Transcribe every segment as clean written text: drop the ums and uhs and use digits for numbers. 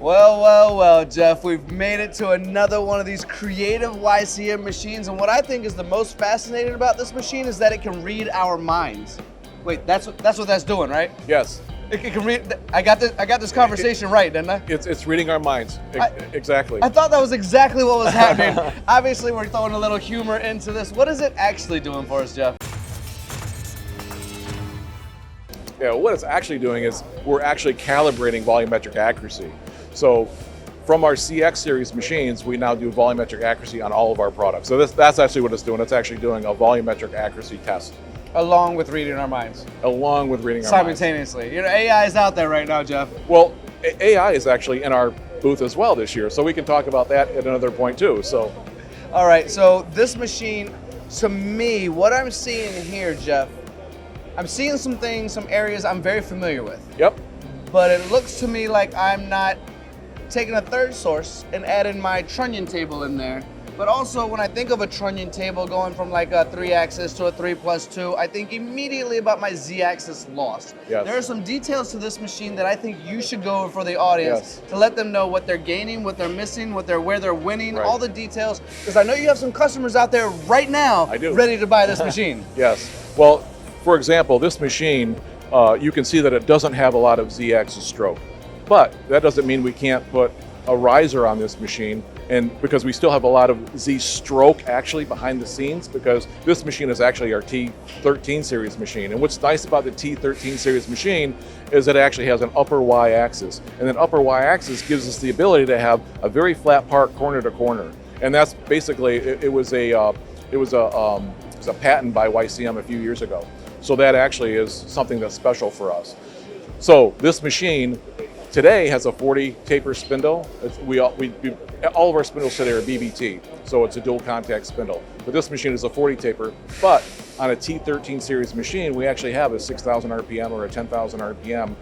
Well, well, well, Jeff, we've made it to another one of these creative YCM machines, and what I think is the most fascinating about this machine is that it can read our minds. Wait, that's what that's doing, right? Yes. It can read. I got this conversation right, didn't I? It's reading our minds. Exactly. I thought that was exactly what was happening. Obviously, we're throwing a little humor into this. What is it actually doing for us, Jeff? Yeah, what it's actually doing is we're actually calibrating volumetric accuracy. So from our CX series machines, we now do volumetric accuracy on all of our products. So that's actually what it's doing. It's actually doing a volumetric accuracy test. Along with reading our minds. Along with reading our minds. Simultaneously. You know, AI is out there right now, Jeff. Well, AI is actually in our booth as well this year, so we can talk about that at another point too. So, all right, so this machine, to me, what I'm seeing here, Jeff, I'm seeing some things, some areas I'm very familiar with. Yep. But it looks to me like I'm not taking a third source and adding my trunnion table in there. But also, when I think of a trunnion table going from like a 3-axis to a 3+2, I think immediately about my Z-axis lost. Yes. There are some details to this machine that I think you should go over for the audience to let them know what they're gaining, what they're missing, where they're winning, all the details. Because I know you have some customers out there right now ready to buy this machine. Yes. Well, for example, this machine, you can see that it doesn't have a lot of Z-axis stroke. But that doesn't mean we can't put a riser on this machine, and because we still have a lot of Z stroke actually behind the scenes, because this machine is actually our T13 series machine. And what's nice about the T13 series machine is that it actually has an upper Y axis, and that upper Y axis gives us the ability to have a very flat part corner to corner. And that's basically it was a patent by YCM a few years ago. So that actually is something that's special for us. So this machine today has a 40 taper spindle. All of our spindles today are BBT, so it's a dual contact spindle. But this machine is a 40 taper, but on a T13 series machine, we actually have a 6,000 RPM or a 10,000 RPM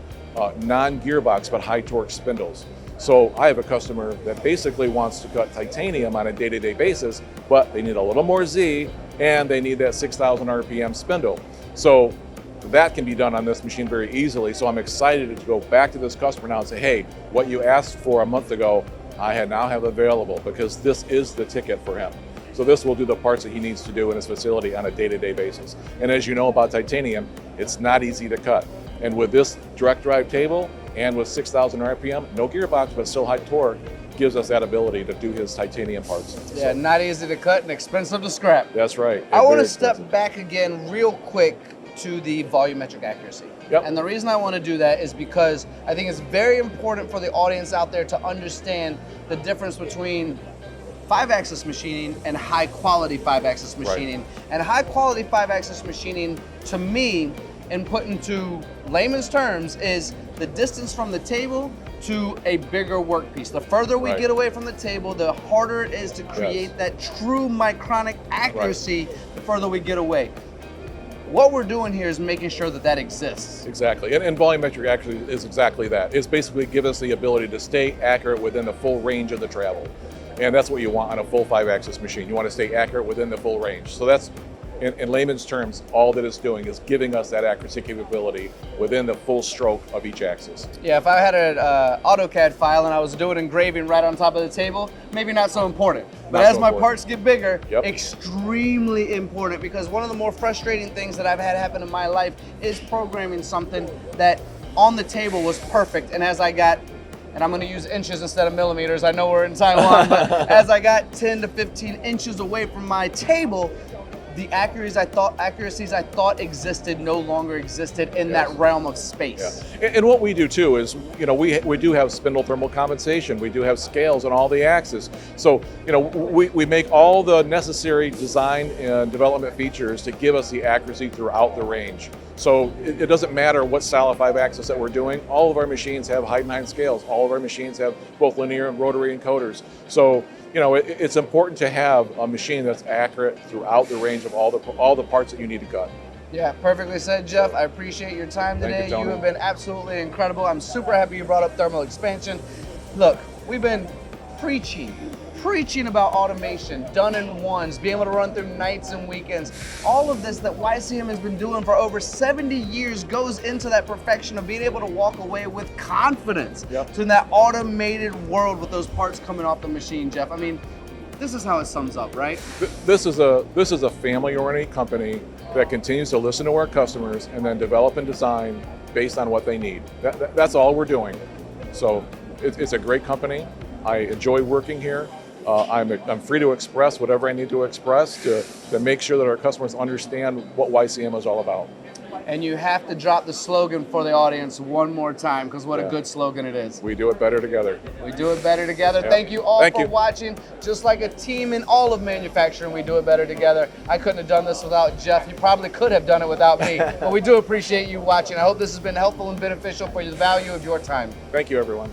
non-gearbox but high torque spindles. So I have a customer that basically wants to cut titanium on a day-to-day basis, but they need a little more Z and they need that 6,000 RPM spindle. So that can be done on this machine very easily. So I'm excited to go back to this customer now and say, hey, what you asked for a month ago, I now have available, because this is the ticket for him. So this will do the parts that he needs to do in his facility on a day-to-day basis. And as you know about titanium, it's not easy to cut. And with this direct drive table and with 6,000 RPM, no gearbox, but still high torque, gives us that ability to do his titanium parts. Yeah, so, not easy to cut and expensive to scrap. That's right. I want to step back again real quick to the volumetric accuracy. Yep. And the reason I want to do that is because I think it's very important for the audience out there to understand the difference between 5-axis machining and high-quality 5-axis machining. Right. And high-quality 5-axis machining, to me, and put into layman's terms, is the distance from the table to a bigger workpiece. The further we get away from the table, the harder it is to create that true micronic accuracy the further we get away. What we're doing here is making sure that that exists. Exactly, and volumetric accuracy is exactly that. It's basically give us the ability to stay accurate within the full range of the travel. And that's what you want on a full 5-axis machine. You want to stay accurate within the full range. So that's, in layman's terms, all that it's doing is giving us that accuracy capability within the full stroke of each axis. Yeah, if I had an AutoCAD file and I was doing engraving right on top of the table, maybe not so important. But as my parts get bigger, extremely important, because one of the more frustrating things that I've had happen in my life is programming something that on the table was perfect, and as I got, and I'm going to use inches instead of millimeters, I know we're in Taiwan, but as I got 10 to 15 inches away from my table, the accuracies I thought existed no longer existed in that realm of space. Yeah. And what we do too is, you know, we do have spindle thermal compensation. We do have scales on all the axes. So, you know, we make all the necessary design and development features to give us the accuracy throughout the range. So it doesn't matter what style of 5-axis that we're doing. All of our machines have height and height scales. All of our machines have both linear and rotary encoders. So, you know, it's important to have a machine that's accurate throughout the range of all the parts that you need to cut. Yeah, perfectly said, Jeff. I appreciate your time today. You have been absolutely incredible. I'm super happy you brought up thermal expansion. Look, we've been preaching preaching about automation, done in ones, being able to run through nights and weekends. All of this that YCM has been doing for over 70 years goes into that perfection of being able to walk away with confidence to that automated world with those parts coming off the machine, Jeff. I mean, this is how it sums up, right? This is a family-oriented company that continues to listen to our customers and then develop and design based on what they need. That's all we're doing. So it's a great company. I enjoy working here. I'm free to express whatever I need to express to make sure that our customers understand what YCM is all about. And you have to drop the slogan for the audience one more time, because what a good slogan it is. We do it better together. We do it better together. Thank you all for watching. Just like a team in all of manufacturing, we do it better together. I couldn't have done this without Jeff. You probably could have done it without me. But we do appreciate you watching. I hope this has been helpful and beneficial for the value of your time. Thank you, everyone.